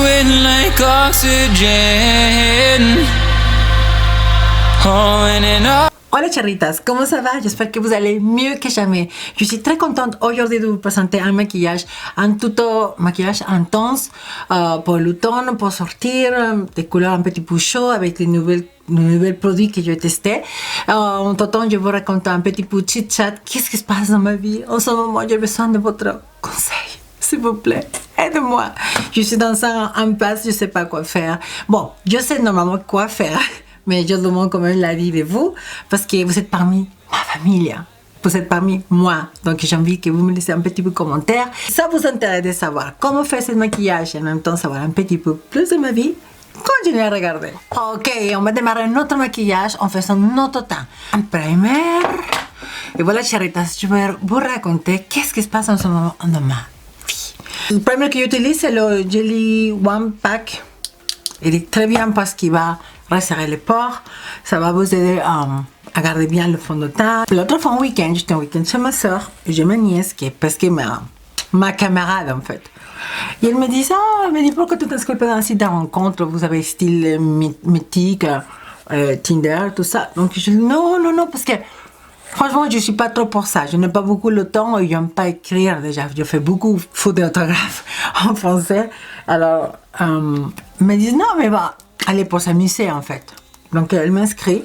in like oxygen. Oh, in and out. Hola charritas, comment ça va? J'espère que vous allez mieux que jamais. Je suis très contente aujourd'hui de vous présenter un maquillage, un tuto maquillage intense pour l'automne, pour sortir, des couleurs un petit peu chaudes avec les nouveaux produits que j'ai testés. En temps, je vous raconte un petit peu chit-chat. Qu'est-ce qui se passe dans ma vie? En ce moment, j'ai besoin de votre conseil. S'il vous plaît, aidez-moi. Je suis dans un impasse, je ne sais pas quoi faire. Bon, je sais normalement quoi faire. Mais je demande quand même l'avis de vous, parce que vous êtes parmi ma famille, vous êtes parmi moi. Donc j'ai envie que vous me laissez un petit peu de commentaire. Ça vous intéresse de savoir comment faire ce maquillage et en même temps savoir un petit peu plus de ma vie. Continuez à regarder. Ok, on va démarrer notre maquillage en faisant notre teint. Un primer. Et voilà, chéritas, je vais vous raconter qu'est-ce qui se passe en ce moment dans ma vie. Le primer que j'utilise, c'est le Jelly One Pack. Il est très bien parce qu'il va resserrer les pores, ça va vous aider à garder bien le fond de teint. L'autre fois, j'étais en week-end chez ma soeur et j'ai ma nièce qui est presque ma camarade en fait. Et elle me dit, pourquoi tu t'inscris pas dans un site de rencontre, vous avez style mythique, Tinder, tout ça. Donc je dis non, parce que franchement, je suis pas trop pour ça. Je n'ai pas beaucoup le temps et j'aime pas écrire déjà. Je fais beaucoup faute d'orthographe en français. Alors, ils me disent non, mais bah, allez pour s'amuser en fait. Donc elle m'inscrit,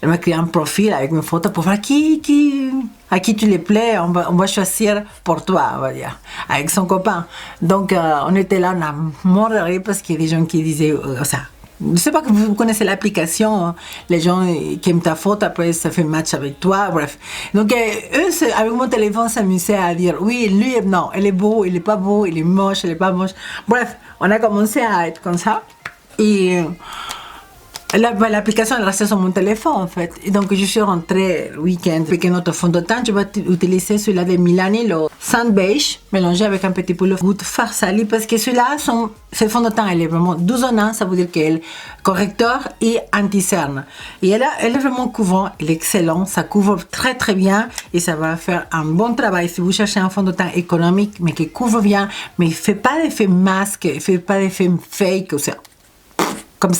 elle m'a créé un profil avec mes photos pour voir à qui tu les plais, on va choisir pour toi, on va dire, avec son copain. Donc on était là, on a mort de rire parce qu'il y a des gens qui disaient ça. Je ne sais pas que vous connaissez l'application, hein. Les gens qui aiment ta photo, après ça fait match avec toi, bref. Donc eux, avec mon téléphone, s'amusaient à dire oui, lui, non, elle est beau, il est pas beau, il est moche, elle est pas moche. Bref, on a commencé à être comme ça. Et l'application elle restait sur mon téléphone en fait. Et donc je suis rentrée le week-end avec notre fond de teint. Je vais utiliser celui-là de Milani, le Sand Beige, mélangé avec un petit peu le goût de Farsali parce que celui-là, ce fond de teint, elle est vraiment douillonnant, ça veut dire qu'elle est correcteur et anti-cerne. Et elle est vraiment couvrant, elle est excellent, ça couvre très très bien et ça va faire un bon travail si vous cherchez un fond de teint économique mais qui couvre bien, mais il ne fait pas d'effet masque, il ne fait pas d'effet fake, ou ça. Comme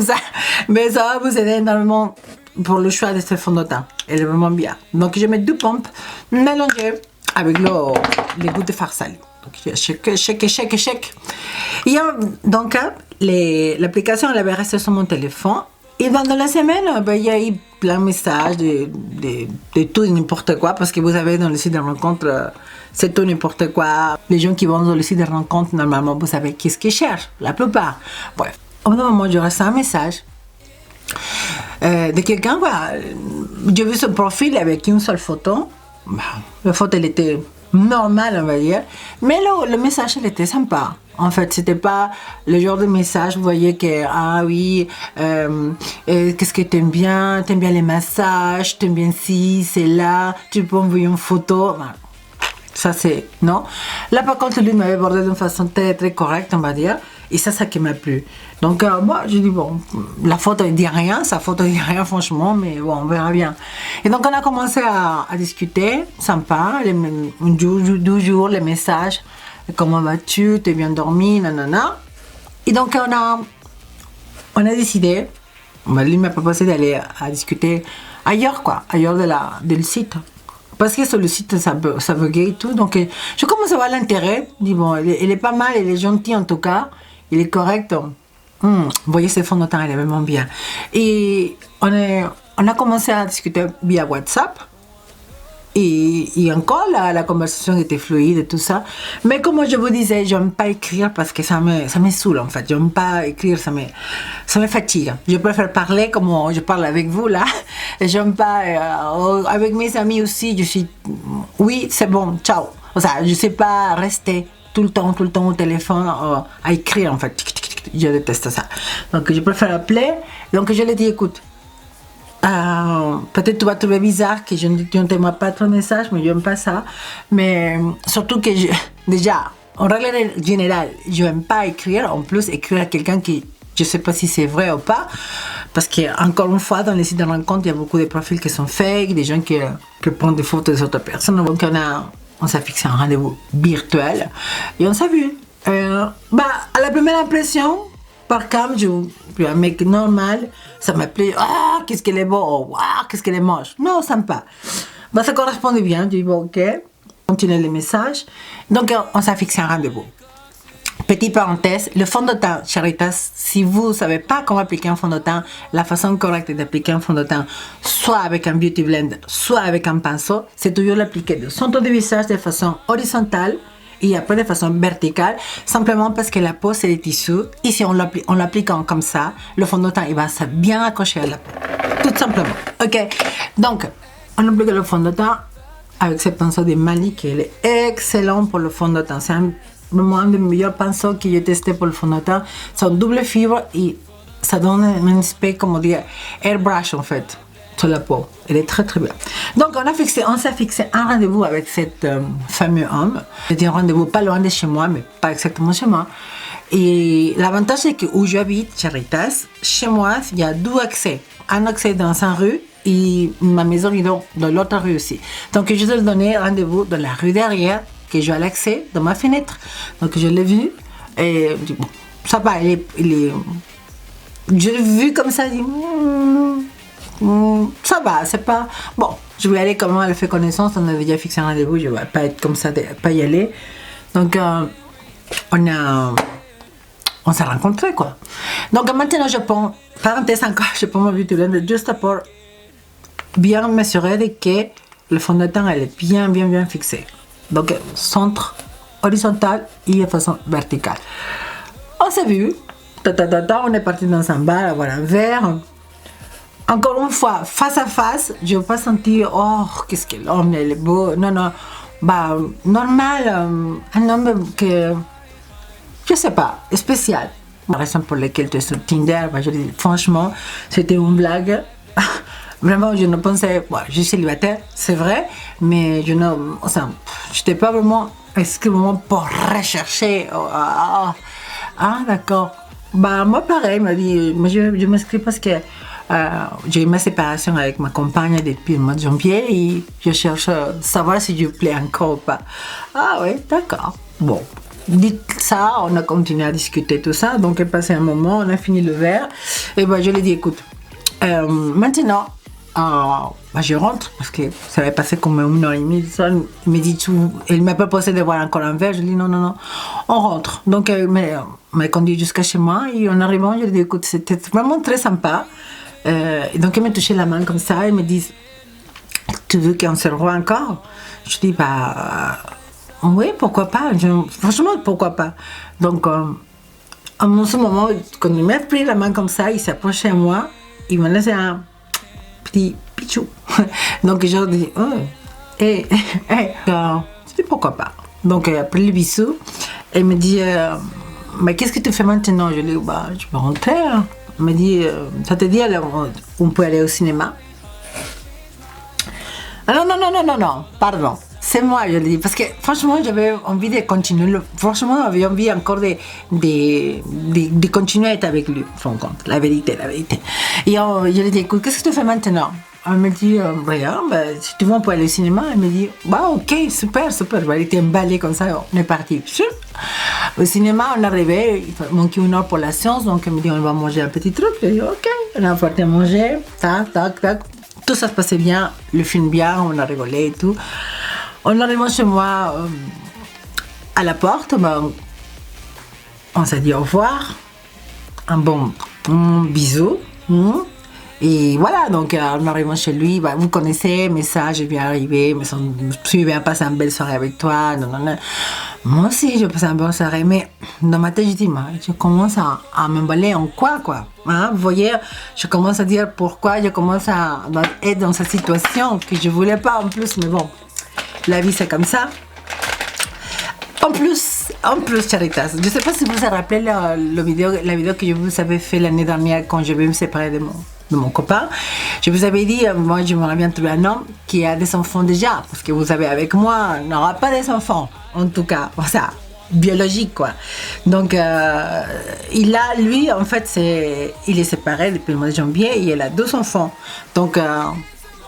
ça, mais ça va vous aider énormément pour le choix de ce fond de teint. Elle est vraiment bien. Donc je mets deux pompes mélangées avec les gouttes de Farsali. Donc shake. Et donc l'application elle avait resté sur mon téléphone. Et dans la semaine, il y a eu plein de messages de tout et n'importe quoi, parce que vous avez dans le site de rencontre, c'est tout n'importe quoi. Les gens qui vont dans le site de rencontre, normalement, vous savez qu'est-ce qu'ils cherchent, la plupart. Bref, au bout d'un moment, je reçois un message de quelqu'un, voilà. J'ai vu son profil avec une seule photo. La photo, elle était normale, on va dire, mais le message, il était sympa. En fait, c'était pas le genre de message, vous voyez que, ah oui, qu'est-ce que t'aimes bien les massages, t'aimes bien ci, c'est là, tu peux envoyer une photo. Ça, c'est, non. Là, par contre, lui m'avait abordé d'une façon très, très correcte, on va dire, et ça qui m'a plu. Donc, moi, j'ai dit, bon, la photo, elle dit rien, sa photo, elle dit rien, franchement, mais bon, on verra bien. Et donc, on a commencé à discuter, sympa, 12 jours, les messages. Comment vas-tu? T'es bien dormi? Nanana. Et donc on a décidé, lui m'a proposé d'aller à discuter ailleurs ailleurs du site. Parce que sur le site ça buguait et tout, donc je commence à voir l'intérêt. Je dis bon, il est pas mal, il est gentil en tout cas, il est correct. Vous voyez ce fond de teint, il est vraiment bien. Et on a commencé à discuter via WhatsApp. Et encore, la conversation était fluide et tout ça. Mais comme je vous disais, j'aime pas écrire parce que ça me saoule en fait. J'aime pas écrire, ça me fatigue. Je préfère parler comme je parle avec vous là. Et j'aime pas, avec mes amis aussi, je suis, oui, c'est bon, ciao. Je sais pas rester tout le temps au téléphone à écrire en fait. Je déteste ça. Donc je préfère appeler. Donc je lui ai dit, écoute, peut-être tu vas trouver bizarre que je ne t'envoie pas ton message, mais je n'aime pas ça. Mais surtout que déjà, en règle générale, je n'aime pas écrire. En plus, écrire à quelqu'un qui, je ne sais pas si c'est vrai ou pas. Parce qu'encore une fois, dans les sites de rencontre, il y a beaucoup de profils qui sont fake, des gens qui prennent des photos des autres personnes. Donc on s'est fixé un rendez-vous virtuel et on s'est vu. À la première impression, par cam, je suis un mec normal, ça m'appelait, ah, qu'est-ce qu'elle est beau, ah, qu'est-ce qu'elle est moche. Non, sympa. Ça correspondait bien, je dis, bon, ok, continuez les messages. Donc, on s'est fixé un rendez-vous. Petite parenthèse, le fond de teint Charitas, si vous ne savez pas comment appliquer un fond de teint, la façon correcte d'appliquer un fond de teint, soit avec un beauty blender, soit avec un pinceau, c'est toujours l'appliquer de centre de visage de façon horizontale et après de façon verticale, simplement parce que la peau c'est des tissus, et si on l'applique comme ça, le fond de teint il va se bien accrocher à la peau, tout simplement. Ok, donc on applique le fond de teint avec ce pinceau de Mali qui est excellent pour le fond de teint. C'est vraiment un des meilleurs pinceaux que j'ai testé pour le fond de teint. C'est une double fibre et ça donne un aspect, comment dire, airbrush en fait, sur la peau. Elle est très très bien. Donc on s'est fixé un rendez-vous avec cet fameux homme. C'était un rendez-vous pas loin de chez moi, mais pas exactement chez moi. Et l'avantage c'est que où j'habite, Charitas, chez moi, il y a deux accès. Un accès dans une rue et ma maison est dans l'autre rue aussi. Donc je lui ai donné rendez-vous dans la rue derrière, que j'ai l'accès dans ma fenêtre. Donc je l'ai vu et bon, ça va, je l'ai vu comme ça, je dis, ça va, c'est pas... Bon, je vais aller comment elle fait connaissance, on avait déjà fixé un rendez-vous, je ne vais pas être comme ça, pas y aller. Donc on s'est rencontrés quoi. Donc maintenant je prends, parenthèse encore, je prends mon beauty blender juste pour bien m'assurer que le fond de teint elle est bien fixé. Donc centre horizontal et de façon verticale. On s'est vu, on est parti dans un bar, avoir un verre. Encore une fois, face à face, je n'ai pas senti, oh, qu'est-ce que l'homme, il est beau. Non, normal, un homme que, je sais pas, spécial. La raison pour laquelle tu es sur Tinder, je dis, franchement, c'était une blague. Vraiment, je ne pensais, je suis célibataire, c'est vrai, mais je n'étais pas vraiment exclusivement pour rechercher. D'accord. Moi, pareil, m'a dit, je m'inscris parce que j'ai eu ma séparation avec ma compagne depuis le mois de janvier et je cherche à savoir si je plais encore ou pas. Ah oui, d'accord. Bon, dit ça, on a continué à discuter tout ça, donc il est passé un moment, on a fini le verre, et je lui ai dit, écoute, maintenant, je rentre, parce que ça avait passé comme 1 heure et demie, il m'a dit tout, il m'a proposé de boire encore un verre, je lui ai dit non, on rentre. Donc il m'a conduit jusqu'à chez moi, et en arrivant, je lui ai dit, écoute, c'était vraiment très sympa. Et donc il m'a touché la main comme ça, il me dit, tu veux qu'on se revoie encore? Je dis, oui, pourquoi pas, franchement, pourquoi pas. Donc, à ce moment, quand il m'a pris la main comme ça, il s'est approché à moi, il m'a laissé un petit pichou. Donc, je dis, je dis, pourquoi pas. Donc, après le bisou, il me dit, mais qu'est-ce que tu fais maintenant? Je lui dis, je peux rentrer. Hein. Il me dit, ça te dit, alors, on peut aller au cinéma? Ah, non, pardon. C'est moi, je le dis, parce que franchement, j'avais envie de continuer. Franchement, j'avais envie encore de continuer à être avec lui, en compte, la vérité. Et je lui ai dit, écoute, qu'est-ce que tu fais maintenant? Elle me dit, rien, si tu veux, on peut aller au cinéma. Elle me dit, ok, super. Elle était emballée comme ça, on est parti. Au cinéma, on est arrivé, il manquait 1 heure pour la séance, donc elle me dit, on va manger un petit truc. Je dis, ok, on a apporté à manger, tac. Tout ça se passait bien, le film bien, on a rigolé et tout. En arrivant chez moi, à la porte, on s'est dit au revoir, un bon bisou. Et voilà, donc en arrivant chez lui, vous connaissez, message, je viens arriver, je viens passer une belle soirée avec toi. Moi aussi, je passe une bonne soirée, mais dans ma tête, je dis, je commence à m'emballer en quoi. Hein? Vous voyez, je commence à dire pourquoi je commence à être dans cette situation que je ne voulais pas en plus, mais bon, la vie c'est comme ça. En plus, Charitas, je ne sais pas si vous vous rappelez la vidéo que je vous avais fait l'année dernière quand je vais me séparer de mon copain. Je vous avais dit, moi je m'aurais bien trouvé un homme qui a des enfants déjà, parce que vous savez, avec moi, on n'aura pas des enfants, en tout cas, ça, biologique quoi. Donc, lui, en fait, il est séparé depuis le mois de janvier et il a 2 enfants. Donc,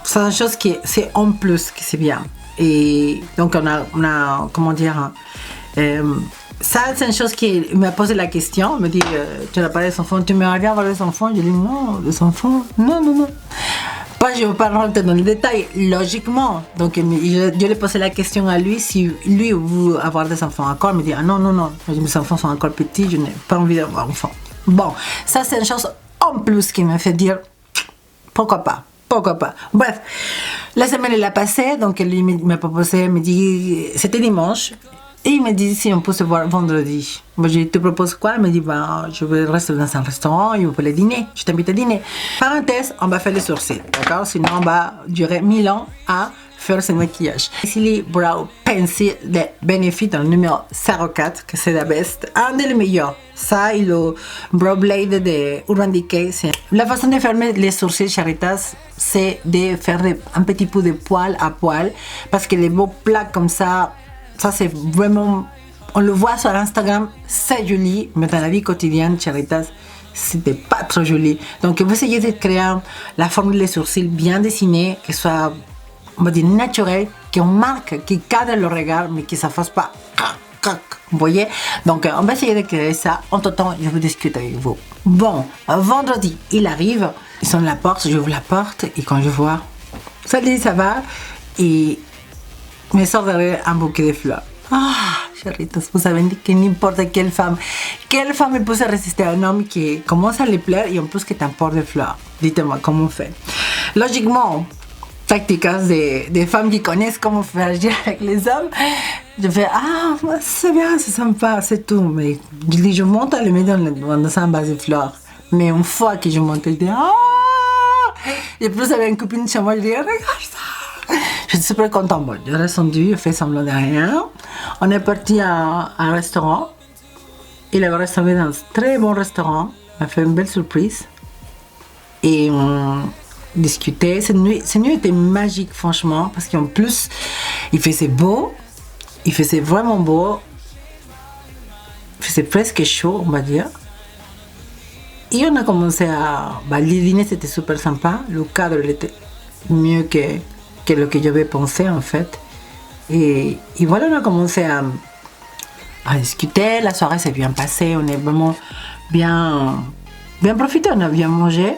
c'est une chose c'est en plus, que c'est bien. Et donc, on a comment dire, Ça, c'est une chose qui m'a posé la question. Il me dit, tu n'as pas des enfants, tu m'aimerais bien avoir des enfants? Je lui dis, non, des enfants, non, non, non. Pas, je ne veux pas rentrer dans les détails, logiquement. Donc, je lui ai posé la question à lui, si lui veut avoir des enfants encore. Il me dit, ah non, non, non, mes enfants sont encore petits, je n'ai pas envie d'avoir d'enfants. Bon, ça, c'est une chose en plus qui m'a fait dire, pourquoi pas? Pourquoi pas? Bref, la semaine, elle a passé, donc lui m'a proposé, il me dit, c'était dimanche. Et il me dit si on peut se voir vendredi. Moi, je te propose quoi? Il me dit bah, je vais rester dans un restaurant et on peut le dîner. Je t'invite à dîner. Parenthèse, on va faire les sourcils, d'accord? Sinon, on va durer 1000 ans à faire ce maquillage. Ici, les Brow Pencil de Benefit dans le numéro 04, que c'est la best. Un des meilleurs. Ça et le Brow Blade de Urban Decay. La façon de fermer les sourcils, charitas, c'est de faire un petit peu de poil à poil. Parce que les beaux plaques comme ça c'est vraiment, on le voit sur Instagram, c'est joli, mais dans la vie quotidienne, Charitas, c'était pas trop joli. Donc, vous essayez de créer la forme des sourcils bien dessinée, que soit, on va dire, naturel, qu'on marque, qui cadre le regard, mais que ça fasse pas vous voyez? Donc, on va essayer de créer ça. En tout temps, je vous discute avec vous. Bon, vendredi, il arrive, ils sont à la porte, j'ouvre la porte, et quand je vois, salut, ça va? Et me sort derrière un bouquet de fleurs. Ah, chéritos, vous savez que n'importe quelle femme peut se résister à un homme qui commence à lui plaire et en plus qui t'emporte des fleurs. Dites-moi comment on fait. Logiquement, tactiques des femmes qui connaissent comment faire agir avec les hommes. Je fais, ah, c'est bien, c'est sympa, c'est tout. Mais je monte à le mettre dans un vase de fleurs. Mais une fois que je monte, je dis, ah! Et plus avec une copine chez moi, je dis, regarde ça! Je suis super contente. Bon, j'ai descendu, j'ai fait semblant de rien. On est parti à un restaurant. Il avait restauré dans un très bon restaurant. Il m'a fait une belle surprise. Et on discutait. Cette nuit était magique, franchement. Parce qu'en plus, il faisait beau. Il faisait vraiment beau. Il faisait presque chaud, on va dire. Et on a commencé à... le dîner, c'était super sympa. Le cadre, il était mieux que ce que j'avais pensé, en fait. Et voilà, on a commencé à discuter. La soirée s'est bien passée. On est vraiment bien profité. On a bien mangé.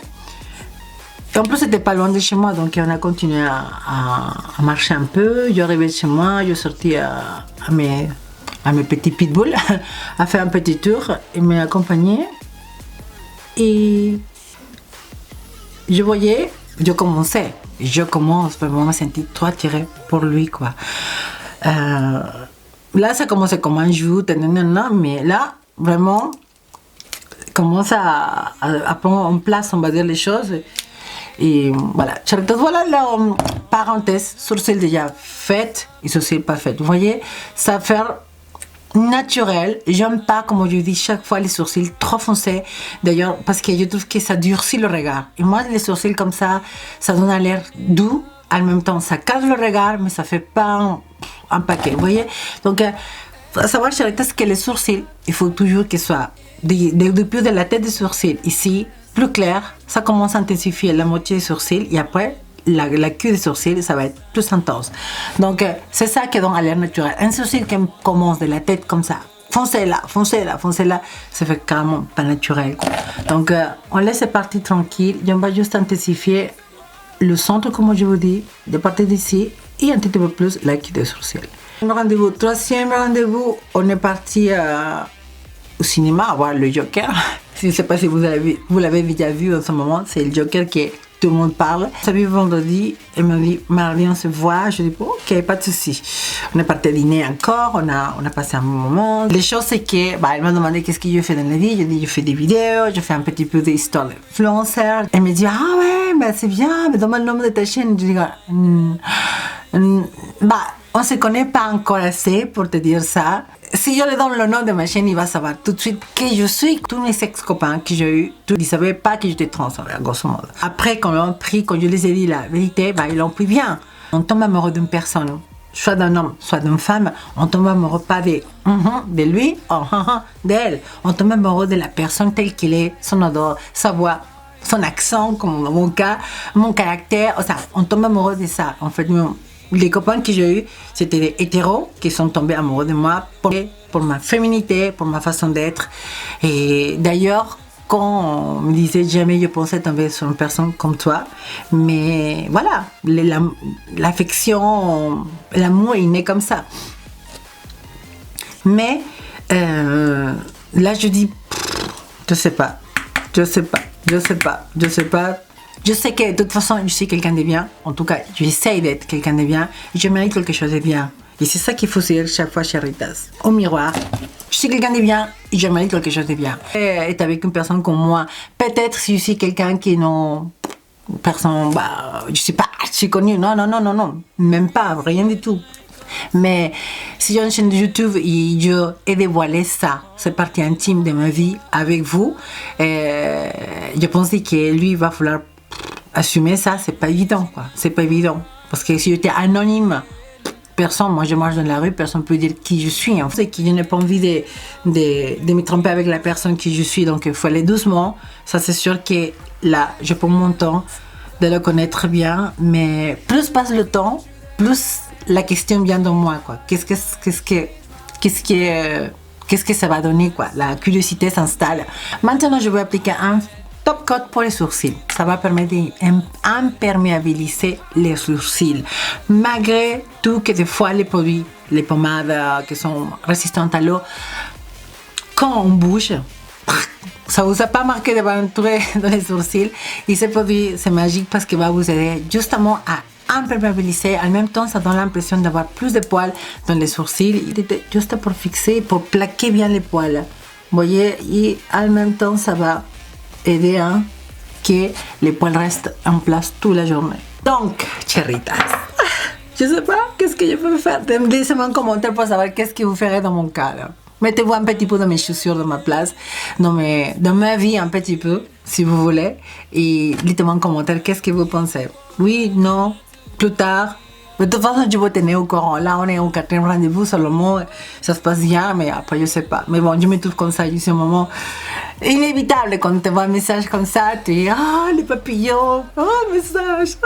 Et en plus, c'était pas loin de chez moi. Donc, on a continué à marcher un peu. Je arrivais chez moi. Je sortis à mes petits pitbulls à faire un petit tour. Il m'a accompagné. Et je voyais, je commence vraiment à me sentir trop attirée pour lui, quoi. Là, ça commençait comme un jeu, mais là, vraiment, commence à prendre en place, on va dire, les choses. Et voilà. Voilà la parenthèse, sourcils déjà fait et sourcils pas fait. Vous voyez, ça fait naturel. J'aime pas, comme je dis chaque fois, les sourcils trop foncés. D'ailleurs, parce que je trouve que ça durcit le regard. Et moi, les sourcils comme ça donne un l'air doux. En même temps, ça casse le regard, mais ça fait pas un paquet. Vous voyez? Donc, faut savoir, Charitas, que les sourcils, il faut toujours qu'ils soient depuis de la tête des sourcils ici, plus clair. Ça commence à intensifier la moitié des sourcils et après, la queue des sourcils, ça va être plus intense. Donc, c'est ça qui donne à l'air naturel. Un sourcil qui commence de la tête comme ça, foncez là, ça fait carrément pas naturel. Donc, on laisse partir tranquille. Et on va juste intensifier le centre, comme je vous dis, de partir d'ici et un petit peu plus la queue des sourcils. Troisième rendez-vous, on est parti au cinéma voir le Joker. Je ne sais pas si vous l'avez déjà vu en ce moment, c'est le Joker qui tout le monde parle. Ça vu vendredi, elle m'a dit, mardi on se voit. Je dis, bon, ok, pas de souci. On est parti dîner encore, on a passé un bon moment. Les choses, c'est que, elle m'a demandé qu'est-ce que je fais dans la vie. Je dis, je fais des vidéos, je fais un petit peu d'histoire d'influenceur. Elle me dit, ah ouais, c'est bien, mais donne-moi le nom de ta chaîne. Je dis, on se connaît pas encore assez pour te dire ça. Si je lui donne le nom de ma chaîne, il va savoir tout de suite qui je suis. Tous mes ex-copains que j'ai eu, ils ne savaient pas que j'étais trans, grosso modo. Après, quand je les ai dit la vérité, ils l'ont pris bien. On tombe amoureux d'une personne, soit d'un homme, soit d'une femme. On tombe amoureux pas de lui, d'elle. On tombe amoureux de la personne telle qu'elle est, son odeur, sa voix, son accent, comme dans mon cas, mon caractère. On tombe amoureux de ça. En fait, les copains que j'ai eu, c'était des hétéros qui sont tombés amoureux de moi pour ma féminité, pour ma façon d'être. Et d'ailleurs, quand on me disait jamais je pensais tomber sur une personne comme toi, mais voilà, l'affection, l'amour est né comme ça. Mais là je dis, je sais pas. Je sais que de toute façon je suis quelqu'un de bien, en tout cas j'essaie d'être quelqu'un de bien et je mérite quelque chose de bien. Et c'est ça qu'il faut se dire chaque fois, chéritas. Au miroir, je suis quelqu'un de bien et je mérite quelque chose de bien. Et être avec une personne comme moi, peut-être si je suis quelqu'un qui non. Personne, je suis pas archi connue, non, même pas, rien du tout. Mais si j'ai une chaîne de YouTube et je ai dévoilé ça, cette partie intime de ma vie avec vous, je pense que lui va falloir assumer ça, c'est pas évident, quoi. C'est pas évident. Parce que si j'étais anonyme, personne, moi je marche dans la rue, personne ne peut dire qui je suis. C'est que je n'ai pas envie de me tromper avec la personne qui je suis, donc il faut aller doucement. Ça c'est sûr que là, je prends mon temps de le connaître bien, mais plus passe le temps, plus la question vient de moi, quoi. Qu'est-ce que ça va donner, quoi. La curiosité s'installe. Maintenant, je vais appliquer un top coat pour les sourcils. Ça va permettre d'imperméabiliser les sourcils. Malgré tout que des fois les produits, les pommades qui sont résistantes à l'eau, quand on bouge, ça vous a pas marqué de aventurer dans les sourcils. Et ce produit, c'est magique parce qu'il va vous aider justement à imperméabiliser. En même temps, ça donne l'impression d'avoir plus de poils dans les sourcils. Il était juste pour fixer, pour plaquer bien les poils. Vous voyez, et en même temps, ça va aider que les poils restent en place toute la journée. Donc, chéritas, je sais pas qu'est-ce que je peux faire. Laissez-moi un commentaire pour savoir qu'est-ce que vous ferez dans mon cas. Là. Mettez-vous un petit peu dans mes chaussures, dans ma place, dans ma vie un petit peu, si vous voulez. Et dites-moi en commentaire qu'est-ce que vous pensez. Oui, non, plus tard. De toute façon, je vous tenir au courant. Là, on est au 4e rendez-vous, seulement, ça se passe bien, mais après, je sais pas. Mais bon, je me trouve comme ça, c'est un moment inévitable quand tu vois un message comme ça, tu dis, les papillons, message,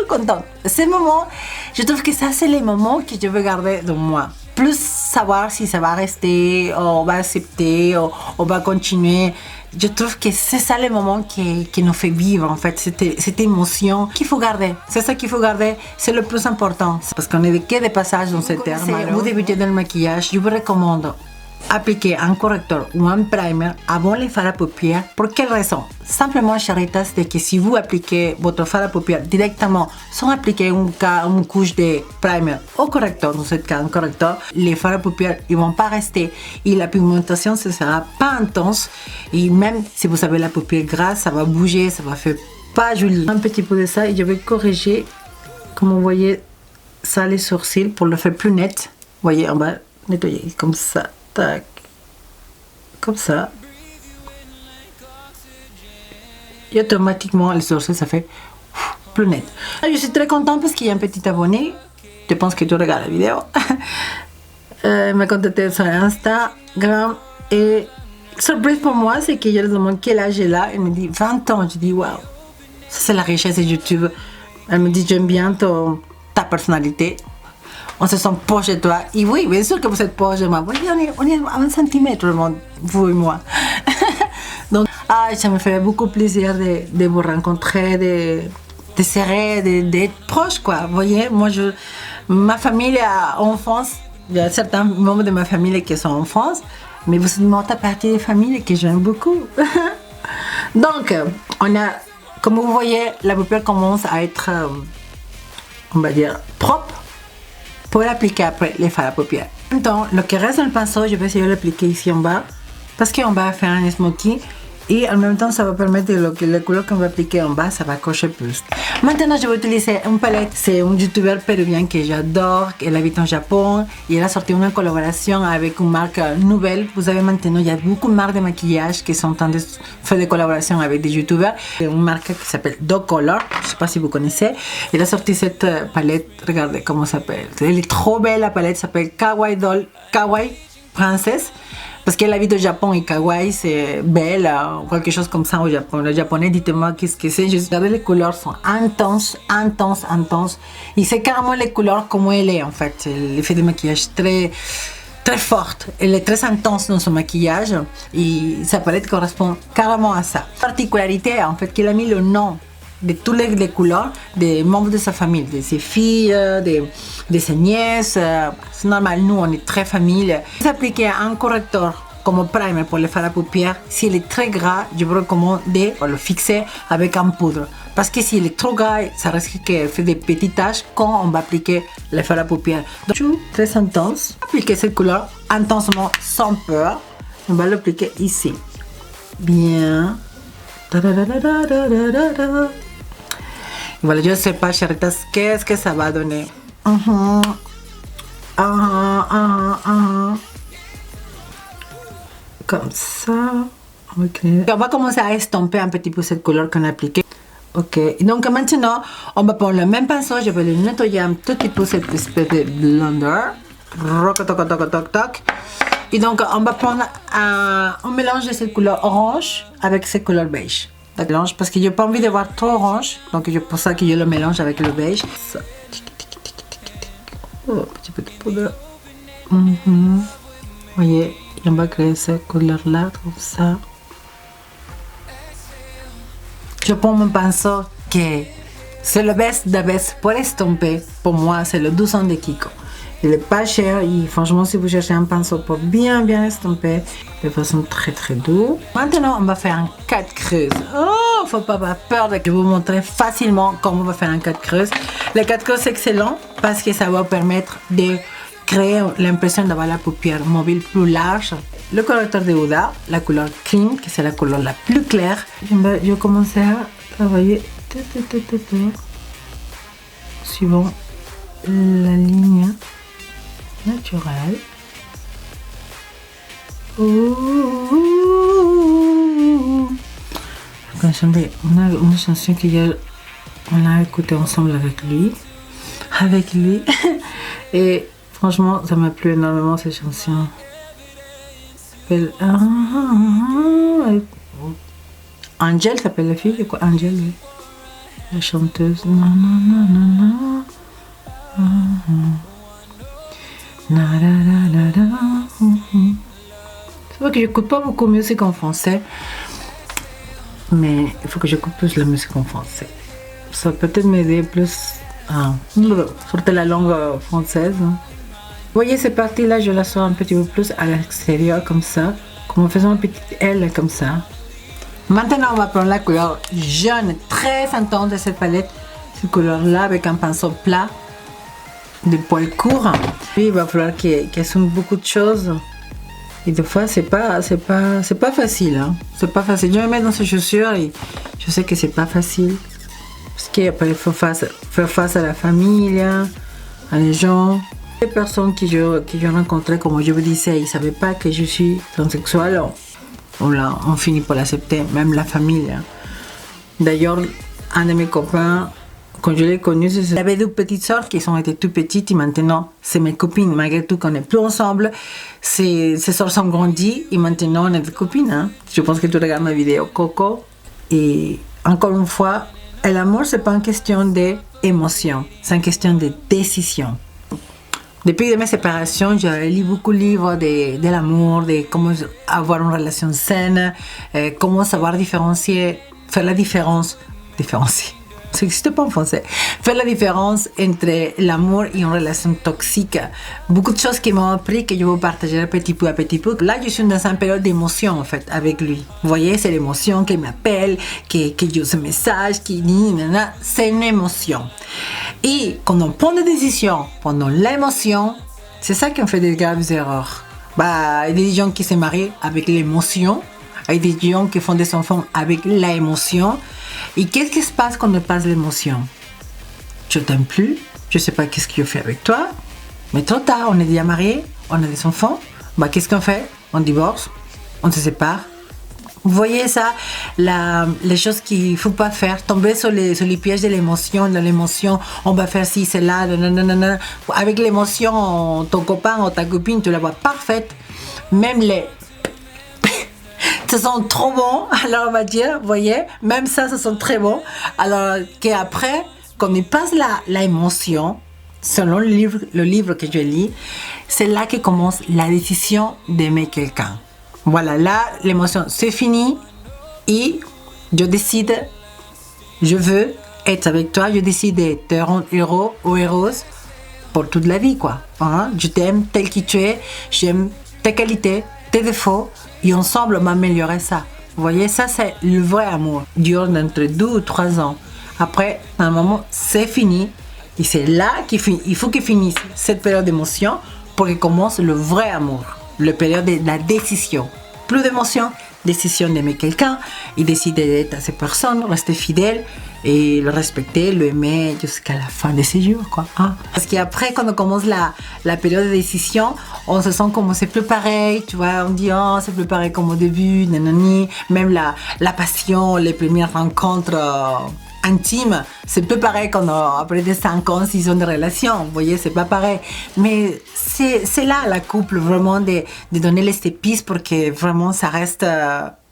content. Ces moments, je trouve que ça, c'est les moments que je veux garder de moi. Plus savoir si ça va rester, on va accepter, on va continuer. Je trouve que c'est ça le moment qui nous fait vivre, en fait, cette émotion qu'il faut garder. C'est ça qu'il faut garder, c'est le plus important. Parce qu'on est que des passages dans ces termes. Si vous débutez dans le maquillage, je vous recommande appliquer un correcteur ou un primer avant les fards à paupières. Pour quelle raison? Simplement, chéritas, c'est que si vous appliquez votre fard à paupières directement sans appliquer une couche de primer au correcteur, dans ce cas un correcteur, les fards à paupières ils vont pas rester et la pigmentation ne sera pas intense. Et même si vous avez la paupière grasse, ça va bouger, ça va faire pas joli. Un petit peu de ça et je vais corriger, comme vous voyez, ça les sourcils pour le faire plus net. Vous voyez, on va nettoyer comme ça. Tac. Comme ça. Et automatiquement, les sourcils, ça fait plus net. Je suis très contente parce qu'il y a un petit abonné. Je pense que tu regardes la vidéo. Il m'a contacté sur Instagram. Et surprise pour moi, c'est que je lui demande quel âge elle a. Elle me dit 20 ans. Je dis waouh. Ça, c'est la richesse de YouTube. Elle me dit j'aime bien ta personnalité. On se sent proche de toi. Et oui, bien sûr que vous êtes proche de moi. Oui, on est à 1 centimètre, vous et moi. Donc, ça me fait beaucoup plaisir de vous rencontrer, de serrer, d'être proche, quoi. Vous voyez, moi, ma famille est en France. Il y a certains membres de ma famille qui sont en France. Mais vous êtes une autre partie des familles que j'aime beaucoup. Donc, comme vous voyez, la paupière commence à être, on va dire, propre. Pour l'appliquer après les fards à paupières. Maintenant, le qui reste dans le pinceau, je vais essayer de l'appliquer ici en bas. Parce qu'on va faire un smoky. Et en même temps, ça va permettre que la couleur qu'on va appliquer en bas, ça va cocher plus. Maintenant, je vais utiliser une palette. C'est un youtubeur péruvien que j'adore. Elle habite au Japon. Et elle a sorti une collaboration avec une marque nouvelle. Vous savez, maintenant, il y a beaucoup de marques de maquillage qui sont en train de faire des collaborations avec des youtubeurs. C'est une marque qui s'appelle Dog Color. Je ne sais pas si vous connaissez. Elle a sorti cette palette. Regardez comment ça s'appelle. Elle est trop belle, la palette. Ça s'appelle Kawaii Doll, Kawaii Princess. Parce qu'elle habite au Japon et kawaii c'est belle ou quelque chose comme ça au Japon. Le japonais, dites-moi qu'est-ce que c'est. Regardez, les couleurs sont intenses, intenses, intenses. Et c'est carrément les couleurs comme elle est en fait. L'effet de maquillage très forte. Elle est très intense dans son maquillage et sa palette correspond carrément à ça. La particularité en fait qu'elle a mis le nom de toutes les couleurs des membres de sa famille, de ses filles, de ses nièces. C'est normal, nous on est très famille. S'appliquer un correcteur comme primer pour le fard à paupières, s'il est très gras, je vous recommande de le fixer avec un poudre. Parce que s'il est trop gras, ça risque de faire des petites taches quand on va appliquer le fard à paupières. Donc, très intense. Appliquer cette couleur intensement, sans peur. On va l'appliquer ici. Bien. Voilà, je ne sais pas, chéritas, qu'est-ce que ça va donner. Comme ça. Okay. On va commencer à estomper un petit peu cette couleur qu'on a appliquée. Ok, donc maintenant, on va prendre le même pinceau, je vais le nettoyer un tout petit peu cette espèce de blender. Et donc, on va prendre un mélange de cette couleur orange avec cette couleur beige. Parce que j'ai pas envie de voir trop orange, donc c'est pour ça que je le mélange avec le beige. Ça. Oh, petit peu de poudre. Vous voyez, on va créer cette couleur là, comme ça. Je prends mon pinceau que c'est le best de best pour estomper. Pour moi, c'est le 12 ans de Kiko. Il n'est pas cher et franchement, si vous cherchez un pinceau pour bien estomper de façon très douce. Maintenant, on va faire un 4 creuses. Oh, faut pas avoir peur de que je vous montrer facilement comment on va faire un 4 creuses. Le 4 creuses, c'est excellent parce que ça va permettre de créer l'impression d'avoir la paupière mobile plus large. Le correcteur de Huda, la couleur cream, qui c'est la couleur la plus claire. Je vais commencer à travailler suivant la ligne naturelle. On a une chanson qu'on a écoutée ensemble avec lui. Et franchement, ça m'a plu énormément cette chanson. Angel s'appelle la fille, quoi? Angel, oui. La chanteuse. C'est vrai que j'écoute pas beaucoup de musique en français, mais il faut que j'écoute plus la musique en français. Ça peut peut-être m'aider plus à sortir la langue française. Vous voyez, cette partie-là, je la sors un petit peu plus à l'extérieur, comme ça, comme en faisant une petite aile, comme ça. Maintenant, on va prendre la couleur jaune, très intense de cette palette. Cette couleur-là, avec un pinceau plat, des poils courts. Puis, il va falloir qu'elle assume beaucoup de choses. Et des fois, c'est pas facile. Hein. C'est pas facile. Je me mets dans ces chaussures et je sais que c'est pas facile. Parce qu'après, il faut faire face à la famille, à les gens. Les personnes que j'ai rencontrées, comme je vous disais, ils ne savaient pas que je suis transsexuelle. On finit par l'accepter, même la famille. D'ailleurs, un de mes copains, quand je l'ai connu, il avait deux petites soeurs qui ont été toutes petites et maintenant, c'est mes copines. Malgré tout qu'on n'est plus ensemble, ces soeurs sont grandies et maintenant, on est des copines. Hein. Je pense que tu regardes ma vidéo Coco. Et encore une fois, l'amour, ce n'est pas une question d'émotion, c'est une question de décision. Depuis mes séparations, j'ai lu beaucoup de livres de l'amour, de comment avoir une relation saine, comment savoir différencier, faire la différence, ça n'existe pas en français, faire la différence entre l'amour et une relation toxique. Beaucoup de choses qui m'ont appris que je vais partager petit peu à petit peu. Là, je suis dans une période d'émotion en fait avec lui. Vous voyez, c'est l'émotion qui m'appelle, qui joue ce message, qui dit, c'est une émotion. Et quand on prend des décisions pendant l'émotion, c'est ça qui en fait des graves erreurs. Il y a des gens qui se marient avec l'émotion, il y a des gens qui font des enfants avec l'émotion. Et qu'est-ce qui se passe quand on passe l'émotion? Je t'aime plus, je sais pas qu'est-ce que je fais avec toi, mais trop tard, on est déjà mariés, on a des enfants, qu'est-ce qu'on fait? On divorce, on se sépare. Vous voyez ça, les choses qu'il ne faut pas faire, tomber sur les pièges de l'émotion, on va faire ci, c'est là, nanana. Avec l'émotion, ton copain ou ta copine, tu la vois parfaite, même Ça sent trop bon, alors on va dire, vous voyez, même ça sent très bon. Alors qu'après, quand il passe la émotion, selon le livre que je lis, c'est là que commence la décision d'aimer quelqu'un. Voilà, là, l'émotion, c'est fini et je décide, je veux être avec toi, je décide de te rendre héros ou heureuse pour toute la vie, quoi. Hein? Je t'aime tel que tu es, j'aime tes qualités, tes défauts, et ensemble, on va améliorer ça. Vous voyez, ça, c'est le vrai amour. Dure entre 2 ou 3 ans. Après, à un moment, c'est fini. Et c'est là qu'il faut qu'il finisse cette période d'émotion pour qu'il commence le vrai amour, la période de la décision. Plus d'émotion, décision d'aimer quelqu'un, et décider d'être à cette personne, rester fidèle et le respecter, l'aimer jusqu'à la fin de ses jours, quoi. Hein? Parce qu'après, quand on commence la période de décision, on se sent comme c'est plus pareil, tu vois, on dit oh c'est plus pareil comme au début, nanani, même la passion, les premières rencontres intime, c'est plus pareil après des 5 ans, 6 ans de relation, vous voyez, c'est pas pareil. Mais c'est là la couple, vraiment, de donner les épices pour que vraiment ça reste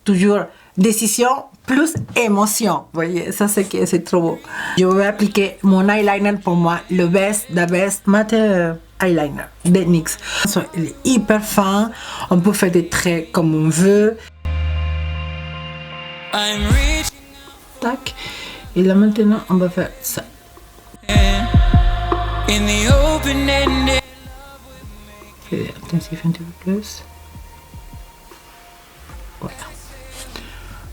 toujours décision plus émotion. Vous voyez, ça c'est trop beau. Je vais appliquer mon eyeliner pour moi, the best matte eyeliner de NYX. Il est hyper fin, on peut faire des traits comme on veut. Tac. Et là maintenant, on va faire ça. Intensif un petit peu plus. Voilà.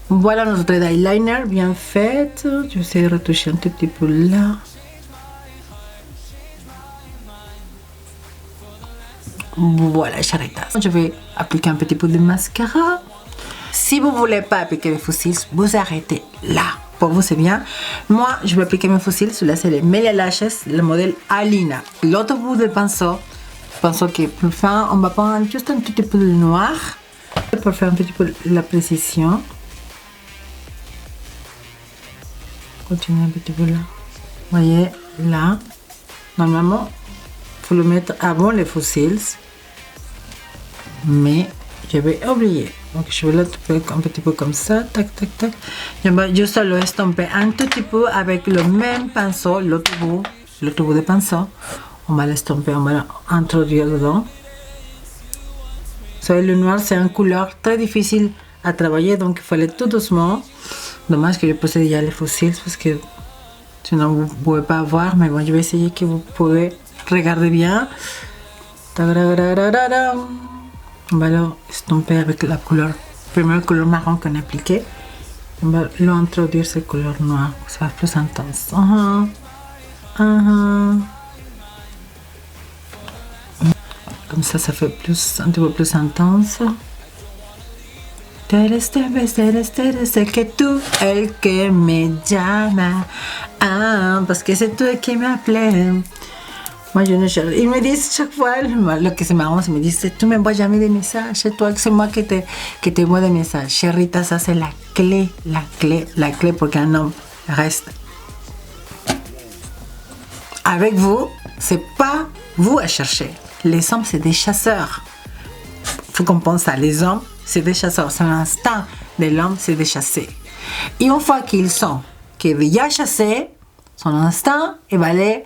Voilà notre eyeliner bien fait. Je vais essayer de retoucher un tout petit peu là. Voilà, charitas. Je vais appliquer un petit peu de mascara. Si vous ne voulez pas appliquer les faux cils, vous arrêtez là. Pour vous, c'est bien. Moi, je vais appliquer mes faux cils. Celui-là, c'est les Melia Lashes, le modèle Alina. L'autre bout du pinceau qui est plus fin, on va prendre juste un petit peu de noir pour faire un petit peu la précision. Continuez un petit peu là. Vous voyez, là, normalement, il faut le mettre avant les faux cils. Mais je vais oublier. Donc je vais l'estomper un petit peu comme ça, tac tac tac. Je vais juste le estomper un tout petit peu avec le même pinceau, l'autre bout de pinceau. On va l'estomper, on va l'introduire dedans. Vous savez, le noir c'est une couleur très difficile à travailler, donc il faut aller tout doucement. Dommage que je pose déjà les faux cils parce que sinon vous ne pouvez pas voir, mais bon, je vais essayer que vous pouvez regarder bien. On va l'estomper avec la première couleur marron qu'on a appliquée. On va l'introduire cette couleur noire, ça va plus intense. Comme ça fait un petit peu plus intense. Eres que tú, el que me llama. Parce que c'est toi qui m'appelle. Moi, je ne cherche. Ils me disent chaque fois, lo que c'est marrant, ils me disent, tu ne m'envoies jamais des messages, c'est toi, c'est moi qui t'envoie des messages. Chérita, ça c'est la clé pour qu'un homme reste avec vous. C'est pas vous à chercher. Les hommes, c'est des chasseurs. Il faut qu'on pense à les hommes, c'est des chasseurs. C'est l'instinct de l'homme, c'est de chasser. Et une fois qu'ils déjà chassés, son instinct, il va aller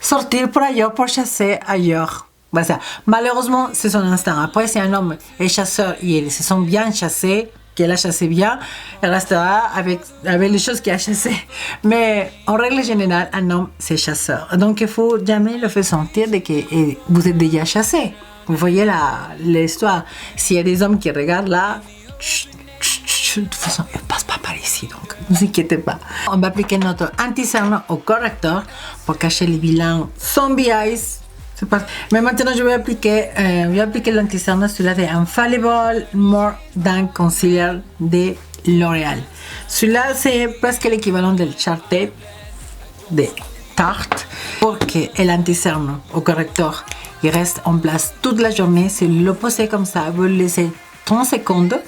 sortir pour ailleurs, pour chasser ailleurs. Ben ça. Malheureusement, c'est son instinct. Après, si un homme est chasseur et il se sent bien chassé, qu'il a chassé bien, il restera avec les choses qu'il a chassées. Mais en règle générale, un homme, c'est chasseur. Donc, il faut jamais le faire sentir que vous êtes déjà chassé. Vous voyez l'histoire. S'il y a des hommes qui regardent là, de toute façon, elle ne passe pas par ici, donc ne vous inquiétez pas. On va appliquer notre anti-cerne au correcteur pour cacher les vilains zombie eyes. Mais maintenant, je vais appliquer l'anti-cerne, celui-là de Infallible More Than Concealer de L'Oréal. Celui-là, c'est presque l'équivalent del Charté de Tarte. Pour que l'anti-cerne au correcteur il reste en place toute la journée, c'est le poser comme ça, vous le laissez 30 secondes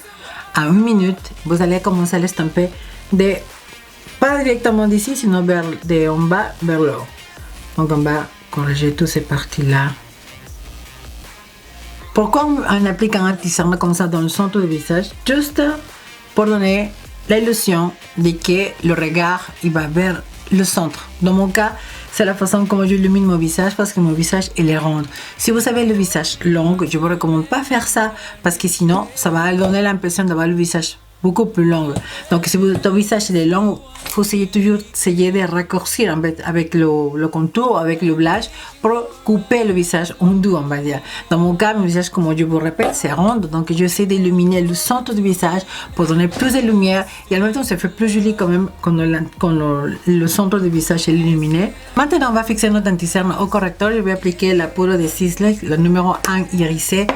à 1 minute, vous allez commencer à l'estomper pas directement d'ici, sinon de en bas vers le haut. Donc on va corriger toutes ces parties là. Pourquoi on applique un anti-cerne comme ça dans le centre du visage? Juste pour donner l'illusion de que le regard il va vers le centre. Dans mon cas, c'est la façon comme j'illumine mon visage parce que mon visage il est rond. Si vous avez le visage long, je vous recommande pas faire ça parce que sinon ça va donner l'impression d'avoir le visage beaucoup plus long. Donc si votre visage est long, il faut toujours essayer de raccourcir avec le contour, avec le blush pour couper le visage en deux, on va dire. Dans mon cas, mon visage, comme je vous répète, c'est rond, donc j'essaie d'illuminer le centre du visage pour donner plus de lumière et en même temps ça fait plus joli quand même quand le centre du visage est illuminé. Maintenant, on va fixer notre anti-cerne au correcteur. Je vais appliquer la poudre de Sisley, le numéro 1 irisé.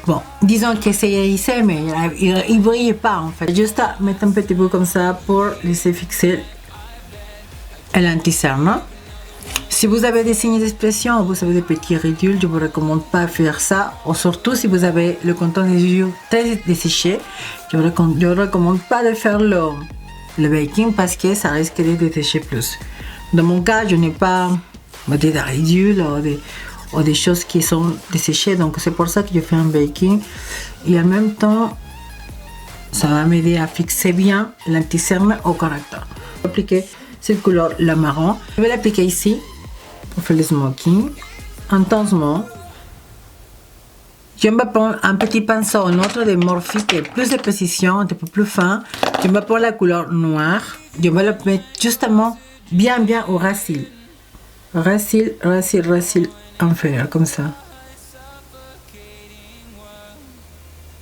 Bon, disons que c'est irisé, mais il brille pas en fait. Juste mettre un petit peu comme ça pour laisser fixer l'anti-cerne. Si vous avez des signes d'expression, vous avez des petits ridules, je ne vous recommande pas de faire ça. Ou surtout si vous avez le contour des yeux très desséché, je ne vous recommande pas de faire le baking parce que ça risque de dessécher plus. Dans mon cas, je n'ai pas des ridules ou des choses qui sont desséchées, donc c'est pour ça que je fais un baking. Et en même temps, ça va m'aider à fixer bien l'anti-cerne au correcteur. Je vais appliquer cette couleur, la marron. Je vais l'appliquer ici pour faire le smoking intensement. Je vais prendre un petit pinceau, un autre de Morphe qui est plus de précision, un peu plus fin. Je vais prendre la couleur noire. Je vais le mettre justement bien au racine. Racine inférieur, comme ça.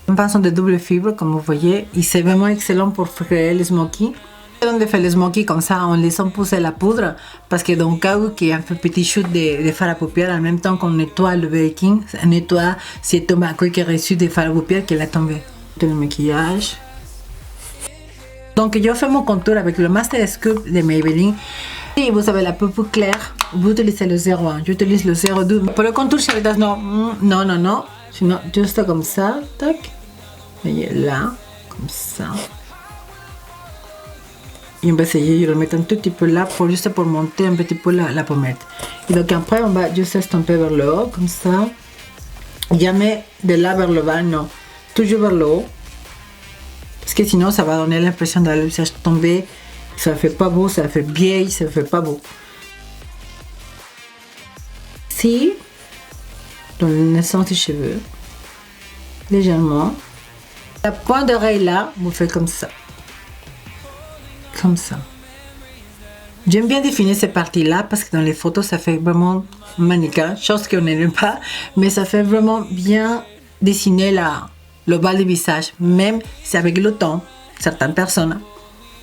Un pinceau de double fibre, comme vous voyez, et c'est vraiment excellent pour créer le smoky. On fait le smoky comme ça en laissant pousser la poudre, parce que dans le cas où il y a un petit shoot de fard à paupières, en même temps qu'on nettoie le baking, on nettoie si tombe à quelques reçus de fard à paupières qui a tombé. Le maquillage. Donc je fais mon contour avec le Master Sculpt de Maybelline. Si vous avez la peau plus claire, vous utilisez le 01, j'utilise le 02. Pour le contour, Charitas, non. Sinon, juste comme ça, tac. Voyez là, comme ça. Et on va essayer de remettre un tout petit peu là, juste pour monter un petit peu la pommette. Et donc après, on va juste estomper vers le haut, comme ça. Jamais de là vers le bas, non. Toujours vers le haut. Parce que sinon, ça va donner l'impression d'avoir le visage tombé. Ça fait pas beau, ça fait vieille, ça fait pas beau. Ici, dans la naissance des cheveux, légèrement. La pointe d'oreille là, vous faites comme ça. Comme ça. J'aime bien définir ces parties-là parce que dans les photos, ça fait vraiment mannequin, chose qu'on n'aime pas, mais ça fait vraiment bien dessiner le bas du visage, même si avec le temps, certaines personnes,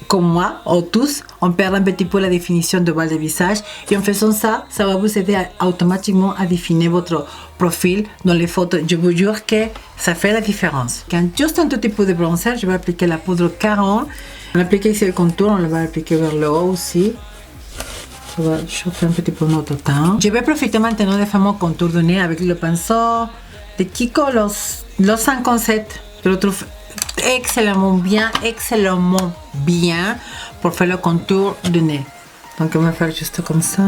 comme moi, ou tous, on perd un petit peu la définition de bas du visage, et en faisant ça, ça va vous aider automatiquement à définir votre profil dans les photos. Je vous jure que ça fait la différence. Quand juste un tout petit peu de bronzer, je vais appliquer la poudre 40. On applique ici le contour, on le va appliquer vers le haut aussi. Je vais chauffer un petit peu notre teint. Je vais profiter maintenant de faire mon contour de nez avec le pinceau de Kiko, los 57. Je le trouve excellemment bien pour faire le contour du nez. Donc on va faire juste comme ça.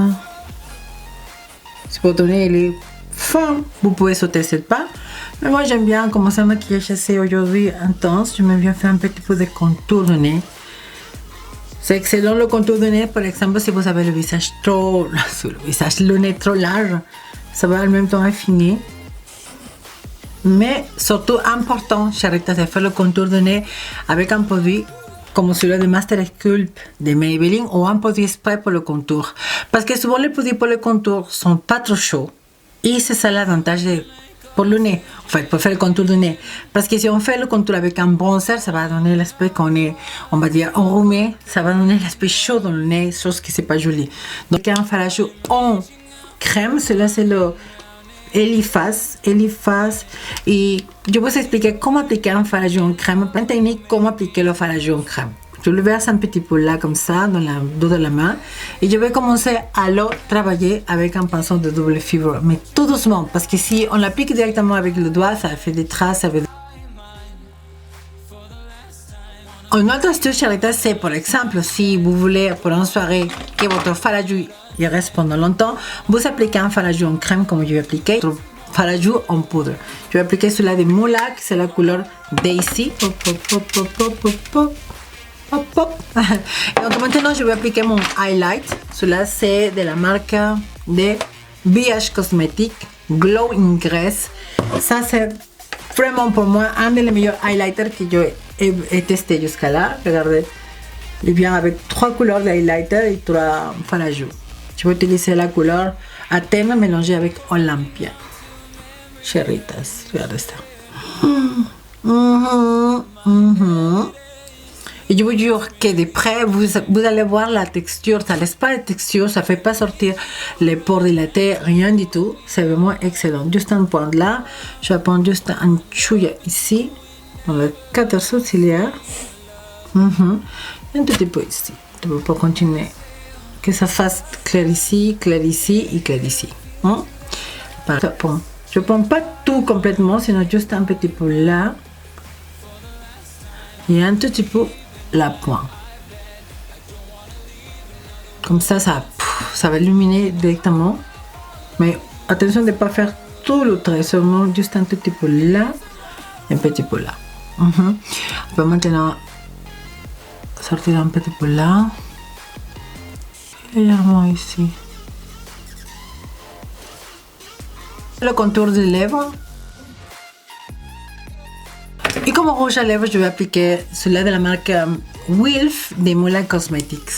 Si votre nez il est fin, vous pouvez sauter cette pas. Mais moi j'aime bien commencer un maquillage assez aujourd'hui intense. Je me viens faire un petit peu de contour de nez. C'est excellent le contour de nez, par exemple si vous avez le visage trop, le nez trop large, ça va en même temps affiner. Mais surtout important, Charitas, de faire le contour de nez avec un produit comme celui de Master Sculpt de Maybelline ou un produit exprès pour le contour. Parce que souvent les produits pour le contour sont pas trop chauds. Et c'est ça l'avantage pour le nez, en fait, pour faire le contour du nez. Parce que si on fait le contour avec un bronzer, ça va donner l'aspect qu'on est, on va dire, enrhumé. Ça va donner l'aspect chaud dans le nez, chose qui c'est pas jolie. Donc un fard à joues en crème, celui-là c'est le Eliphas, et je vais vous expliquer comment appliquer un fard à joues en crème, une technique comment appliquer le fard à joues en crème. Je le verse un petit peu là comme ça dans le dos de la main et je vais commencer à le travailler avec un pinceau de double fibre, mais tout doucement parce que si on l'applique directement avec le doigt, ça fait des traces. Une autre astuce, Charitas, c'est par exemple si vous voulez pour une soirée que votre fard à joues il reste pendant longtemps, vous appliquez un fard à joues en crème comme je vais appliquer. Votre Faraju en poudre. Je vais appliquer celui-là de Moulac, c'est la couleur Daisy. Hop, hop, hop, hop, hop, hop, hop. Hop, hop. Et donc maintenant je vais appliquer mon highlight. Celui-là c'est de la marque de BH Cosmetics Glow in Grace. Ça c'est vraiment pour moi un des meilleurs highlighters que j'ai testé jusqu'à là. Regardez, il vient avec 3 couleurs d'highlighter et 3 farajou. Je vais utiliser la couleur Athènes mélangée avec Olympia. Cheritas, regardez ça. Et je vous jure que de près, vous allez voir la texture, ça laisse pas la texture, ça fait pas sortir les pores dilatés, rien du tout. C'est vraiment excellent. Juste un point là, je vais prendre juste un chouïa ici, dans le 14 sourcilière. Un petit peu ici, pour continuer. Que ça fasse clair ici et clair ici. Bon. Je ne prends pas tout complètement, sinon juste un petit peu là. Et un tout petit peu la pointe. Comme ça, ça va illuminer directement. Mais attention de ne pas faire tout le trait, seulement juste un tout petit peu là et un petit peu là. On peut maintenant sortir un petit peu là. Légèrement ici. Le contour des lèvres. Et comme rouge à lèvres, je vais appliquer celui-là de la marque Wilf de Moulac Cosmetics.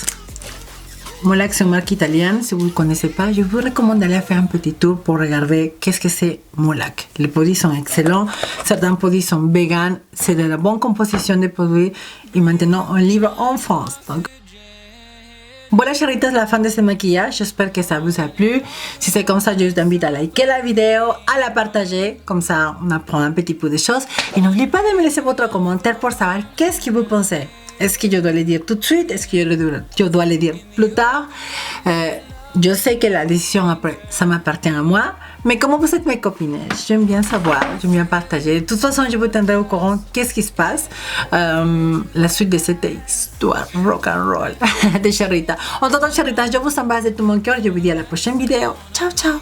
Moulac, c'est une marque italienne. Si vous ne connaissez pas, je vous recommande d'aller faire un petit tour pour regarder qu'est-ce que c'est Moulac. Les produits sont excellents. Certains produits sont vegan. C'est de la bonne composition des produits. Et maintenant, on livre en France. Donc, voilà chéritas, la fin de ce maquillage, j'espère que ça vous a plu. Si c'est comme ça, je vous invite à liker la vidéo, à la partager, comme ça on apprend un petit peu de choses. Et n'oubliez pas de me laisser votre commentaire pour savoir qu'est-ce que vous pensez. Est-ce que je dois le dire tout de suite? Est-ce que je dois le dire plus tard? Je sais que la décision après, ça m'appartient à moi. Mais comme vous êtes mes copines, j'aime bien savoir, j'aime bien partager. De toute façon, je vous tiendrai au courant qu'est-ce qui se passe. La suite de cette histoire rock and roll de Cherita. En tant que Cherita, je vous embrasse de tout mon cœur. Je vous dis à la prochaine vidéo. Ciao, ciao.